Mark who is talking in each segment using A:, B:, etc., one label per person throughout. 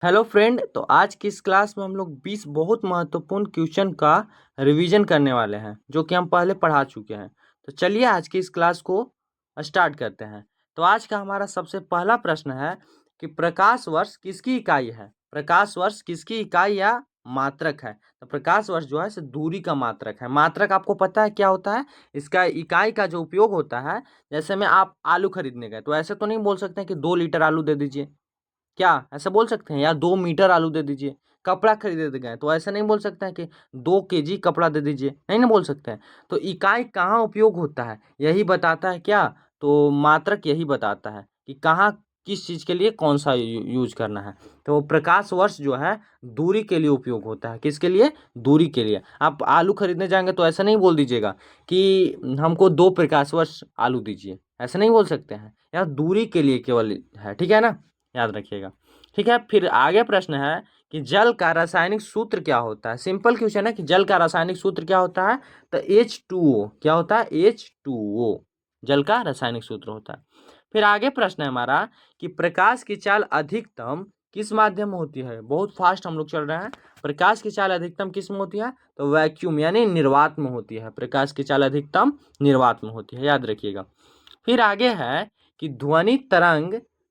A: Hello friend. तो आज की इस क्लास में हम लोग 20 बहुत महत्वपूर्ण क्वेश्चन का रिवीजन करने वाले हैं जो कि हम पहले पढ़ा चुके हैं। तो चलिए आज की इस क्लास को स्टार्ट करते हैं। तो आज का हमारा सबसे पहला प्रश्न है कि प्रकाश वर्ष किसकी इकाई है। प्रकाश वर्ष किसकी इकाई या मात्रक है। तो प्रकाश वर्ष जो है इसे दूरी का मात्रक है। मात्रक आपको पता है क्या होता है। इसका इकाई का जो उपयोग होता है, जैसे में आप आलू खरीदने गए तो ऐसे तो नहीं बोल सकते हैं कि 2 लीटर आलू दे दीजिए, क्या ऐसा बोल सकते हैं, या 2 मीटर आलू दे दीजिए। कपड़ा खरीदे गए तो ऐसा नहीं बोल सकते हैं कि 2 केजी कपड़ा दे दीजिए, नहीं ना बोल सकते हैं। तो इकाई कहाँ उपयोग होता है यही बताता है क्या। तो मात्रक यही बताता है कि कहाँ किस चीज़ के लिए कौन सा यूज करना है। तो प्रकाश वर्ष जो है दूरी के लिए उपयोग होता है। किसके लिए? दूरी के लिए। आप आलू खरीदने जाएंगे तो ऐसा नहीं बोल दीजिएगा कि हमको 2 प्रकाश वर्ष आलू दीजिए, ऐसा नहीं बोल सकते हैं। यह दूरी के लिए केवल है, ठीक है ना, याद रखिएगा। ठीक है, फिर आगे प्रश्न है कि जल का रासायनिक सूत्र क्या होता है। सिंपल क्वेश्चन है कि जल का रासायनिक सूत्र क्या होता है। तो H2O क्या होता है, H2O जल का रासायनिक सूत्र होता है। फिर आगे प्रश्न है हमारा कि प्रकाश की चाल अधिकतम किस माध्यम में होती है। बहुत फास्ट हम लोग चल रहे हैं। प्रकाश की चाल अधिकतम किस में होती है, तो वैक्यूम यानी निर्वात में होती है। प्रकाश की चाल अधिकतम निर्वात में होती है, याद रखिएगा। फिर आगे है कि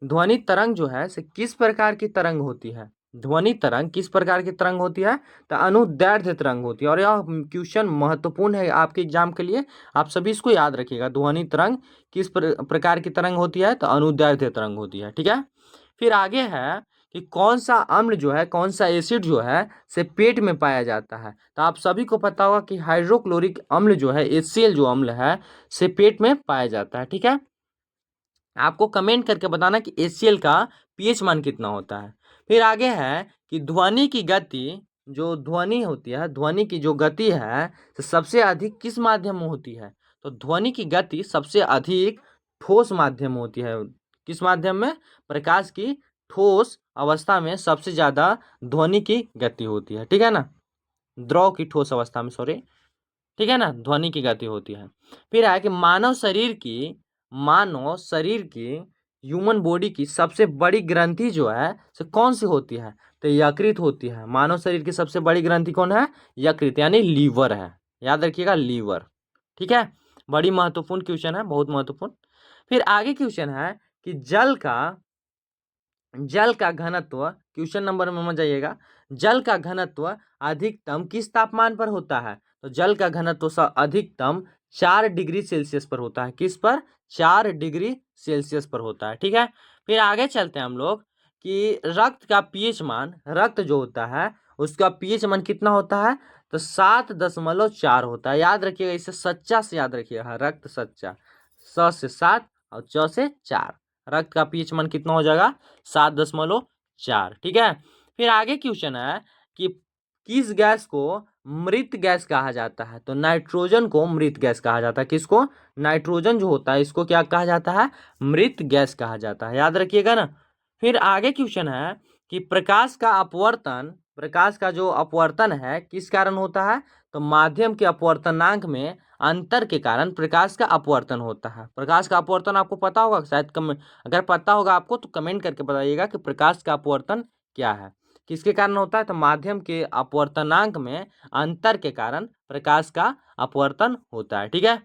A: ध्वनि तरंग जो है से किस प्रकार की तरंग होती है। ध्वनि तरंग किस प्रकार की तरंग होती है, तो अनुदैर्ध्य तरंग होती है। और यह क्वेश्चन महत्वपूर्ण है आपके एग्जाम के लिए, आप सभी इसको याद रखिएगा। ध्वनि तरंग किस प्रकार की तरंग होती है, तो अनुदैर्ध्य तरंग होती है, ठीक है। फिर आगे है कि कौन सा अम्ल जो है, कौन सा एसिड जो है से पेट में पाया जाता है। तो आप सभी को पता होगा कि हाइड्रोक्लोरिक अम्ल जो है, HCl जो अम्ल है से पेट में पाया जाता है, ठीक है। आपको कमेंट करके बताना कि HCl का pH मान कितना होता है। फिर आगे है कि ध्वनि की गति, जो ध्वनि होती है, ध्वनि की जो गति है तो सबसे अधिक किस माध्यम में होती है। तो ध्वनि की गति सबसे अधिक ठोस माध्यम में होती है। किस माध्यम में? प्रकाश की ठोस अवस्था में सबसे ज्यादा ध्वनि की गति होती है, ठीक है ना। द्रव की ठोस अवस्था में, सॉरी, ठीक है ना, ध्वनि की गति होती है। फिर है कि मानव शरीर की ह्यूमन बॉडी की सबसे बड़ी ग्रंथि जो है से कौन सी होती है, तो यकृत होती है। मानव शरीर की सबसे बड़ी ग्रंथि कौन है? यकृत यानी लीवर है, याद रखिएगा, लीवर, ठीक है। बड़ी महत्वपूर्ण क्वेश्चन है, बहुत महत्वपूर्ण। फिर आगे क्वेश्चन है कि जल का घनत्व, क्वेश्चन नंबर में जाइएगा। जल का घनत्व अधिकतम किस तापमान पर होता है। तो जल का घनत्व अधिकतम 4 डिग्री सेल्सियस पर होता है। किस पर? 4 डिग्री सेल्सियस पर होता है, ठीक है। फिर आगे चलते हैं हम लोग कि रक्त का पीएच मान, रक्त जो होता है उसका पीएच मान कितना होता है, तो 7.4 होता है। याद रखिएगा, इसे सच्चा से याद रखिएगा, रक्त सच्चा, स से 7 और च से 4। रक्त का पीएच मान कितना हो जाएगा, 7.4, ठीक है। फिर आगे क्वेश्चन है कि किस गैस को मृत गैस कहा जाता है। तो नाइट्रोजन को मृत गैस कहा जाता है। किसको? नाइट्रोजन जो होता है इसको क्या कहा जाता है, मृत गैस कहा जाता है, याद रखिएगा ना। फिर आगे क्वेश्चन है कि प्रकाश का जो अपवर्तन है किस कारण होता है। तो माध्यम के अपवर्तनांक में अंतर के कारण प्रकाश का अपवर्तन होता है। प्रकाश का अपवर्तन आपको पता होगा शायद, अगर पता होगा आपको तो कमेंट करके बताइएगा कि प्रकाश का अपवर्तन क्या है, किसके कारण होता है। तो माध्यम के अपवर्तनांक में अंतर के कारण प्रकाश का अपवर्तन होता है, ठीक है।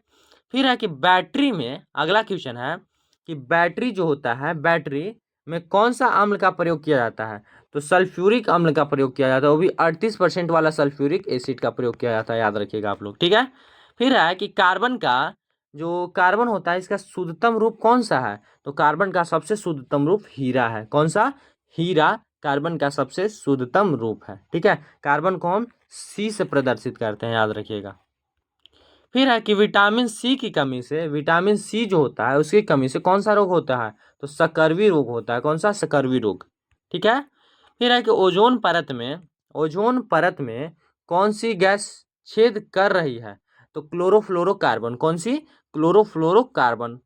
A: फिर है कि बैटरी में, अगला क्वेश्चन है कि बैटरी जो होता है, बैटरी में कौन सा अम्ल का प्रयोग किया जाता है। तो सल्फ्यूरिक अम्ल का प्रयोग किया जाता है, वो भी 38% वाला सल्फ्यूरिक एसिड का प्रयोग किया जाता है, याद रखिएगा आप लोग, ठीक है। फिर है कि कार्बन होता है इसका शुद्धतम रूप कौन सा है। तो कार्बन का सबसे शुद्धतम रूप हीरा है। कौन सा? हीरा कार्बन का सबसे शुद्धतम रूप है, ठीक है। कार्बन को हम C से प्रदर्शित करते हैं, याद रखिएगा। फिर है कि विटामिन सी जो होता है उसकी कमी से कौन सा रोग होता है। तो सकर्वी रोग होता है। कौन सा? सकर्वी रोग, ठीक है। फिर है कि ओजोन परत में कौन सी गैस छेद कर रही है। तो क्लोरोफ्लोरोकार्बन। कौन सी? क्लोरोफ्लोरोकार्बन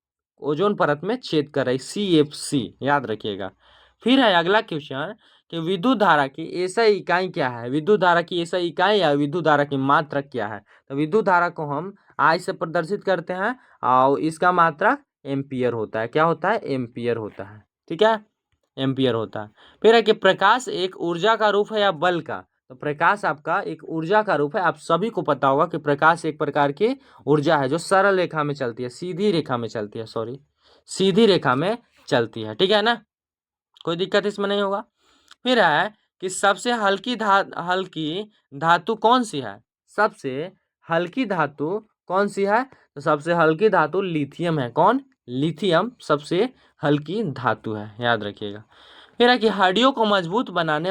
A: ओजोन परत में छेद कर रही, CFC, याद रखिएगा। फिर है अगला क्वेश्चन कि विद्युत धारा की एसआई इकाई क्या है। विद्युत धारा की एसआई इकाई या विद्युत धारा की मात्रक क्या है। तो विद्युत धारा को हम आई से प्रदर्शित करते हैं और इसका मात्रक एम्पियर होता है। क्या होता है? एम्पियर होता है, ठीक है। एम्पियर होता है। फिर है कि प्रकाश एक ऊर्जा का रूप है या बल का? तो प्रकाश आपका एक ऊर्जा का रूप है। आप सभी को पता होगा कि प्रकाश एक प्रकार की ऊर्जा है जो सरल रेखा में चलती है, सीधी रेखा में चलती है, सॉरी सीधी रेखा में चलती है, ठीक है ना, कोई दिक्कत इसमें नहीं होगा। फिर है कि सबसे हल्की धातु कौन सी है? सबसे हल्की धातु कौन सी है? तो सबसे हल्की धातु लिथियम है। कौन? लिथियम सबसे हल्की धातु है, याद रखिएगा। फिर है कि हड्डियों को मजबूत बनाने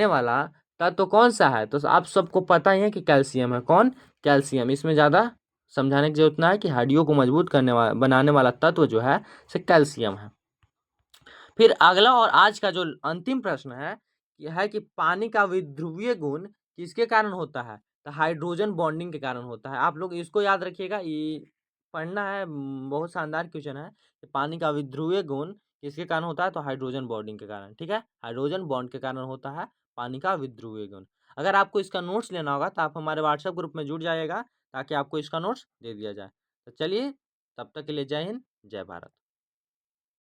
A: वाला तत्व तो कौन सा है? तो आप सबको पता ही है कि कैल्शियम है। कौन? कैल्शियम। इसमें ज़्यादा समझाने की जरूरत ना है कि हड्डियों को मजबूत बनाने वाला तत्व जो है से कैल्शियम है। फिर अगला और आज का जो अंतिम प्रश्न है यह है कि पानी का विध्रुवीय गुण किसके कारण होता है? तो हाइड्रोजन बॉन्डिंग के कारण होता है। आप लोग इसको याद रखिएगा, ये पढ़ना है, बहुत शानदार क्वेश्चन है कि पानी का विध्रुवीय गुण किसके कारण होता है? तो हाइड्रोजन बॉन्डिंग के कारण, ठीक है, हाइड्रोजन बॉन्ड के कारण होता है पानी का विध्रुवीय गुण। अगर आपको इसका नोट्स लेना होगा तो आप हमारे व्हाट्सएप ग्रुप में जुड़ जाइएगा ताकि आपको इसका नोट्स दे दिया जाए। तो चलिए, तब तक के लिए जय हिंद, जय भारत।